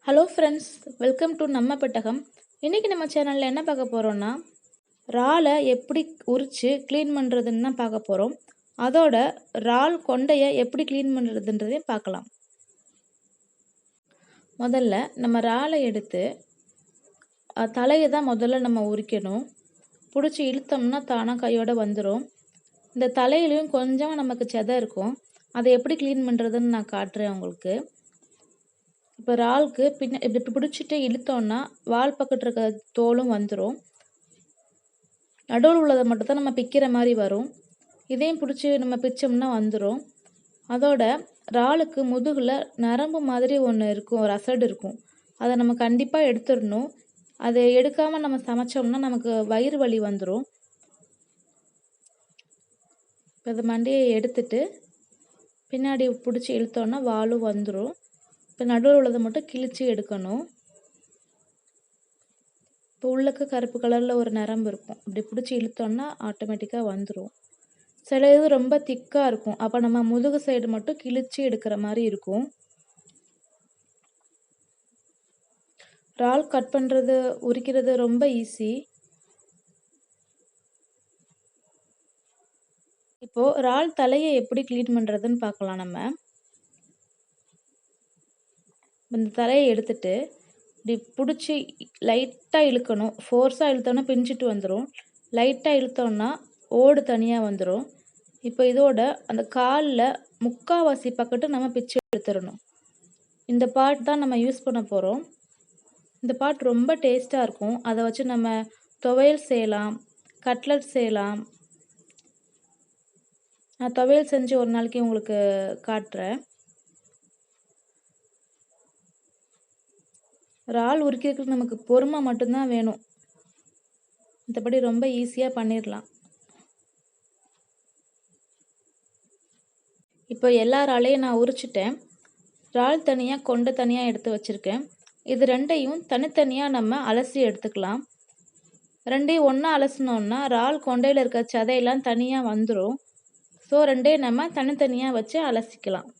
Hello friends, welcome to நம்ம பெட்டகம். இன்றைக்கி நம்ம சேனலில் என்ன பார்க்க போகிறோன்னா, இறாலை எப்படி உரித்து க்ளீன் பண்ணுறதுன்னு தான் பார்க்க போகிறோம். அதோட இறால் கொண்டையை எப்படி க்ளீன் பண்ணுறதுன்றதையும் பார்க்கலாம். முதல்ல நம்ம இறாலை எடுத்து தலையை தான் முதல்ல நம்ம உரிக்கணும். பிடிச்சி இழுத்தோம்னா தானாக கையோடு வந்துடும். இந்த தலையிலையும் கொஞ்சம் நமக்கு செதை இருக்கும். அதை எப்படி க்ளீன் பண்ணுறதுன்னு நான் காட்டுறேன் உங்களுக்கு. இப்போ இறாலுக்கு இப்படி பிடிச்சிட்டு இழுத்தோன்னா வால் பக்கத்தில் இருக்க தோலும் வந்துடும். நடுவில் உள்ளதை மட்டும் தான் நம்ம பிக்கிற மாதிரி வரும். இதையும் பிடிச்சி நம்ம பிச்சோம்னா வந்துடும். அதோட இறாலுக்கு முதுகில் நரம்பு மாதிரி ஒன்று இருக்கும், ஒரு அசடு இருக்கும். அதை நம்ம கண்டிப்பாக எடுத்துடணும். அதை எடுக்காமல் நம்ம சமைச்சோம்னா நமக்கு வயிறு வலி வந்துடும். இப்போ அதை மண்டையை எடுத்துட்டு பின்னாடி பிடிச்சி இழுத்தோன்னா வாலும் வந்துடும். இப்போ நடுவில் உள்ளதை மட்டும் கிழிச்சு எடுக்கணும். இப்போ உள்ளக்க கருப்பு கலரில் ஒரு நரம்பு இருக்கும். அப்படி பிடிச்சி இழுத்தோன்னா ஆட்டோமேட்டிக்காக வந்துடும். சில இது ரொம்ப திக்காக இருக்கும். அப்போ நம்ம முதுகு சைடு மட்டும் கிழிச்சு எடுக்கிற மாதிரி இருக்கும். இறால் கட் பண்ணுறது உரிக்கிறது ரொம்ப ஈஸி. இப்போது இறால் தலையை எப்படி க்ளீன் பண்ணுறதுன்னு பார்க்கலாம். நம்ம இந்த தலையை எடுத்துட்டு இப்படி பிடிச்சி லைட்டாக இழுக்கணும். ஃபோர்ஸாக இழுத்தோன்னா பிஞ்சிட்டு வந்துடும். லைட்டாக இழுத்தோன்னா ஓடு தனியாக வந்துடும். இப்போ இதோட அந்த காலில் முக்கால்வாசி பக்கத்து நம்ம பிச்சு எடுத்துடணும். இந்த பார்ட் தான் நம்ம யூஸ் பண்ண போகிறோம். இந்த பார்ட் ரொம்ப டேஸ்ட்டாக இருக்கும். அதை வச்சு நம்ம துவையல் செய்யலாம், கட்லட் செய்யலாம். நான் துவையல் செஞ்சு ஒரு நாளைக்கு உங்களுக்கு காட்டுறேன். இறால் உரிக்கிறதுக்கு நமக்கு பொறுமை மட்டும்தான் வேணும். மற்றபடி ரொம்ப ஈஸியாக பண்ணிடலாம். இப்போ எல்லா இறாலையும் நான் உரிச்சிட்டேன். இறால் தனியாக கொண்டை தனியாக எடுத்து வச்சுருக்கேன். இது ரெண்டையும் தனித்தனியாக நம்ம அலசி எடுத்துக்கலாம். ரெண்டையும் ஒன்றா அலசினோன்னா இறால் கொண்டையில் இருக்க சதையெல்லாம் தனியாக வந்துடும். ஸோ ரெண்டையும் நம்ம தனித்தனியாக வச்சு அலசிக்கலாம்.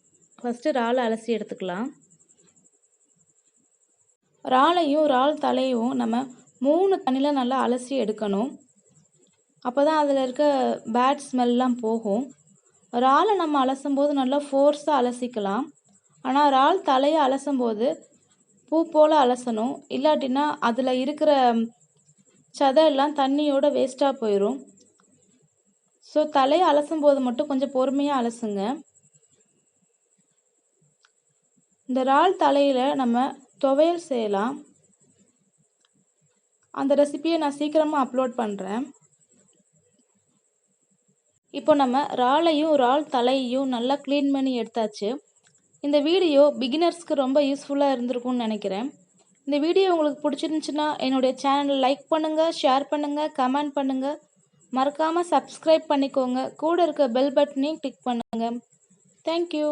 ஃபஸ்ட்டு இறாலை அலசி எடுத்துக்கலாம். இறாலையும் இறால் தலையும் நம்ம 3 தண்ணியில் நல்லா அலசி எடுக்கணும். அப்போ தான் அதில் இருக்க பேட் ஸ்மெல்லாம் போகும். இறாலை நம்ம அலசும்போது நல்லா ஃபோர்ஸாக அலசிக்கலாம். ஆனால் இறால் தலையை அலசும்போது பூ போல் அலசணும். இல்லாட்டினா அதில் இருக்கிற சதையெல்லாம் தண்ணியோட வேஸ்ட்டாக போயிடும். ஸோ தலையை அலசும்போது மட்டும் கொஞ்சம் பொறுமையாக அலசுங்க. இந்த இறால் தலையில் நம்ம துவையல் செய்யலாம். அந்த ரெசிபியை நான் சீக்கிரமாக அப்லோட் பண்ணுறேன். இப்போ நம்ம இறாலையும் இறால் தலையையும் நல்லா க்ளீன் பண்ணி எடுத்தாச்சு. இந்த வீடியோ பிகினர்ஸ்க்கு ரொம்ப யூஸ்ஃபுல்லாக இருந்திருக்கும்னு நினைக்கிறேன். இந்த வீடியோ உங்களுக்கு பிடிச்சிருந்துச்சுன்னா என்னுடைய சேனலை லைக் பண்ணுங்கள், ஷேர் பண்ணுங்கள், கமெண்ட் பண்ணுங்கள். மறக்காமல் சப்ஸ்கிரைப் பண்ணிக்கோங்க. கூட இருக்க பெல் பட்டனையும் கிளிக் பண்ணுங்கள். தேங்க்யூ.